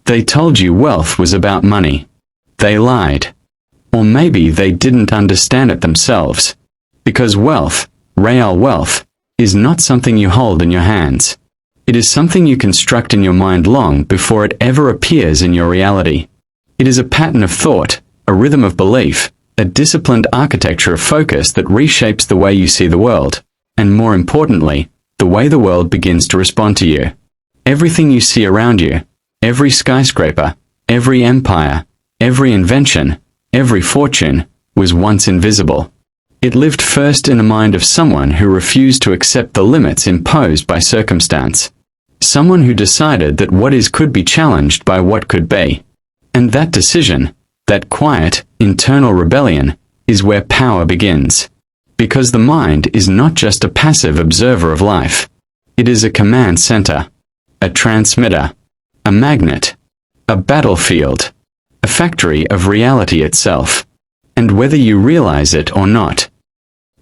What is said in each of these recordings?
They told you wealth was about money. They lied. Or maybe they didn't understand it themselves. Because wealth, real wealth, is not something you hold in your hands. It is something you construct in your mind long before it ever appears in your reality. It is a pattern of thought, a rhythm of belief, a disciplined architecture of focus that reshapes the way you see the world, and more importantly, the way the world begins to respond to you. Everything you see around you, every skyscraper, every empire, every invention, every fortune, was once invisible. It lived first in the mind of someone who refused to accept the limits imposed by circumstance. Someone who decided that what is could be challenged by what could be. And that decision, that quiet, internal rebellion, is where power begins. Because the mind is not just a passive observer of life. It is a command center, a transmitter, a magnet, a battlefield, a factory of reality itself. And whether you realize it or not,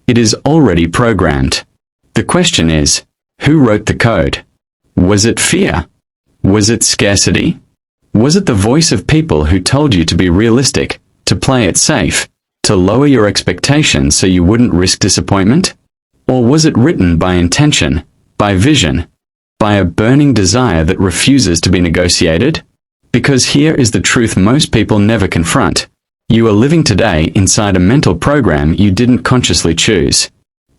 it is already programmed. The question is, who wrote the code? Was it fear? Was it scarcity? Was it the voice of people who told you to be realistic, to play it safe, to lower your expectations so you wouldn't risk disappointment? Or was it written by intention, by vision, by a burning desire that refuses to be negotiated? Because here is the truth most people never confront. You are living today inside a mental program you didn't consciously choose.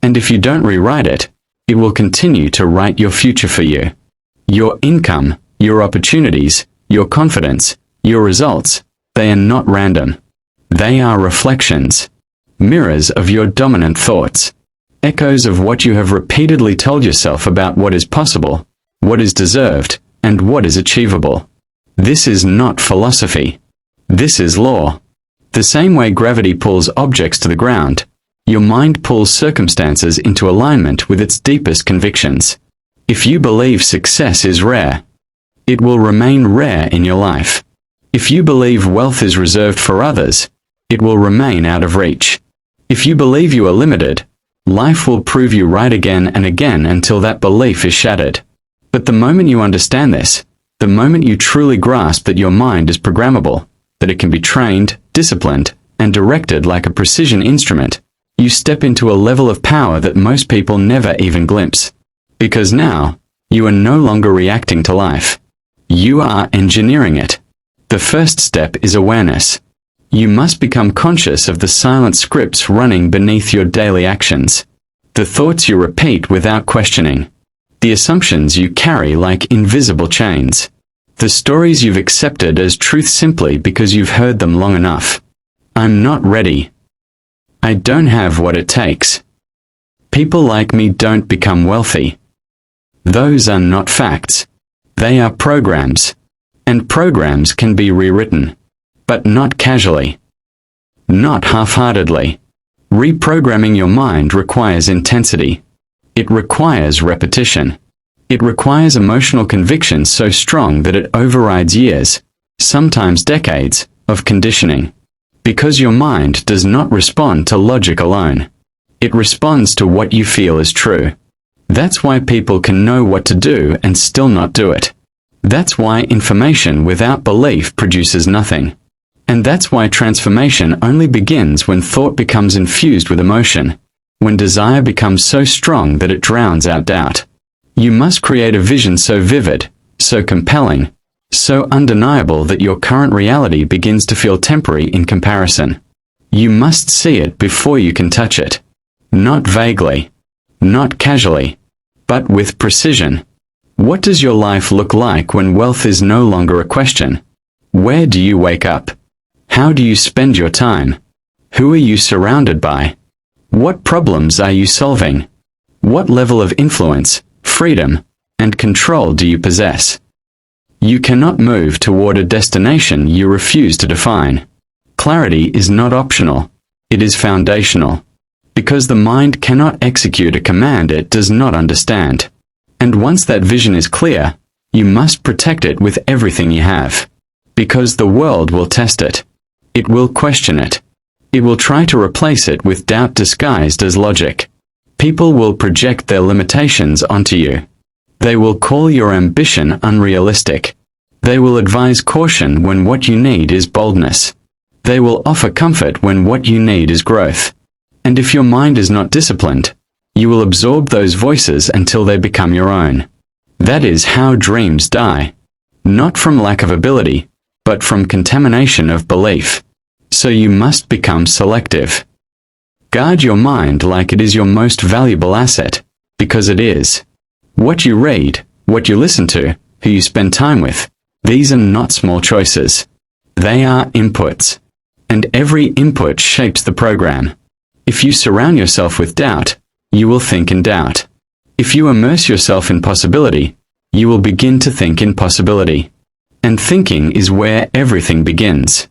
And if you don't rewrite it, it will continue to write your future for you. Your income, your opportunities, your confidence, your results, they are not random. They are reflections, mirrors of your dominant thoughts, echoes of what you have repeatedly told yourself about what is possible, what is deserved, and what is achievable. This is not philosophy. This is law. The same way gravity pulls objects to the ground, your mind pulls circumstances into alignment with its deepest convictions. If you believe success is rare, it will remain rare in your life. If you believe wealth is reserved for others, it will remain out of reach. If you believe you are limited, life will prove you right again and again until that belief is shattered. But the moment you understand this, the moment you truly grasp that your mind is programmable, that it can be trained, disciplined, and directed like a precision instrument, you step into a level of power that most people never even glimpse. Because now, you are no longer reacting to life. You are engineering it. The first step is awareness. You must become conscious of the silent scripts running beneath your daily actions. The thoughts you repeat without questioning. The assumptions you carry like invisible chains. The stories you've accepted as truth simply because you've heard them long enough. I'm not ready. I don't have what it takes. People like me don't become wealthy. Those are not facts. They are programs. And programs can be rewritten. But not casually. Not half-heartedly. Reprogramming your mind requires intensity. It requires repetition. It requires emotional conviction so strong that it overrides years, sometimes decades, of conditioning. Because your mind does not respond to logic alone. It responds to what you feel is true. That's why people can know what to do and still not do it. That's why information without belief produces nothing. And that's why transformation only begins when thought becomes infused with emotion, when desire becomes so strong that it drowns out doubt. You must create a vision so vivid, so compelling, so undeniable that your current reality begins to feel temporary in comparison. You must see it before you can touch it. Not vaguely, not casually, but with precision. What does your life look like when wealth is no longer a question? Where do you wake up? How do you spend your time? Who are you surrounded by? What problems are you solving? What level of influence, freedom, and control do you possess? You cannot move toward a destination you refuse to define. Clarity is not optional. It is foundational. Because the mind cannot execute a command it does not understand. And once that vision is clear, you must protect it with everything you have. Because the world will test it. It will question it. It will try to replace it with doubt disguised as logic. People will project their limitations onto you. They will call your ambition unrealistic. They will advise caution when what you need is boldness. They will offer comfort when what you need is growth. And if your mind is not disciplined, you will absorb those voices until they become your own. That is how dreams die. Not from lack of ability, but from contamination of belief. So you must become selective. Guard your mind like it is your most valuable asset, because it is. What you read, what you listen to, who you spend time with, these are not small choices. They are inputs. And every input shapes the program. If you surround yourself with doubt, you will think in doubt. If you immerse yourself in possibility, you will begin to think in possibility. And thinking is where everything begins.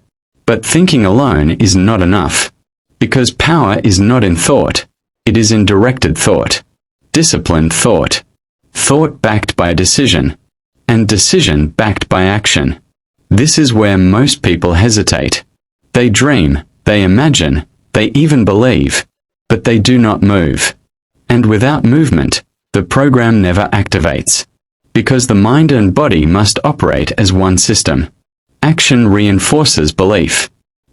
But thinking alone is not enough. Because power is not in thought, it is in directed thought. Disciplined thought. Thought backed by a decision. And decision backed by action. This is where most people hesitate. They dream, they imagine, they even believe, but they do not move. And without movement, the program never activates. Because the mind and body must operate as one system. Action reinforces belief.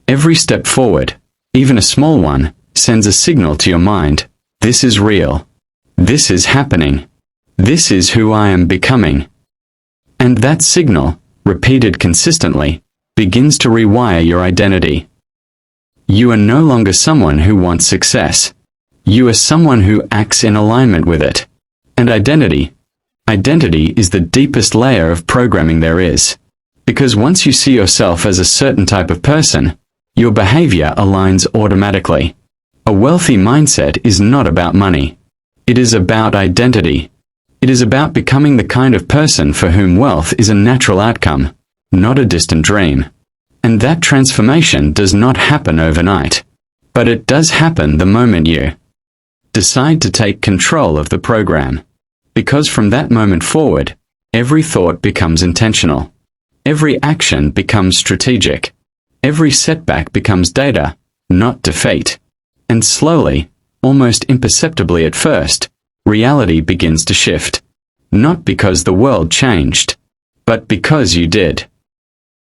Every step forward, even a small one, sends a signal to your mind. This is real. This is happening. This is who I am becoming. And that signal, repeated consistently, begins to rewire your identity. You are no longer someone who wants success. You are someone who acts in alignment with it. And identity is the deepest layer of programming there is. Because once you see yourself as a certain type of person, your behavior aligns automatically. A wealthy mindset is not about money. It is about identity. It is about becoming the kind of person for whom wealth is a natural outcome, not a distant dream. And that transformation does not happen overnight. But it does happen the moment you decide to take control of the program. Because from that moment forward, every thought becomes intentional. Every action becomes strategic. Every setback becomes data, not defeat. And slowly, almost imperceptibly at first, reality begins to shift. Not because the world changed, but because you did.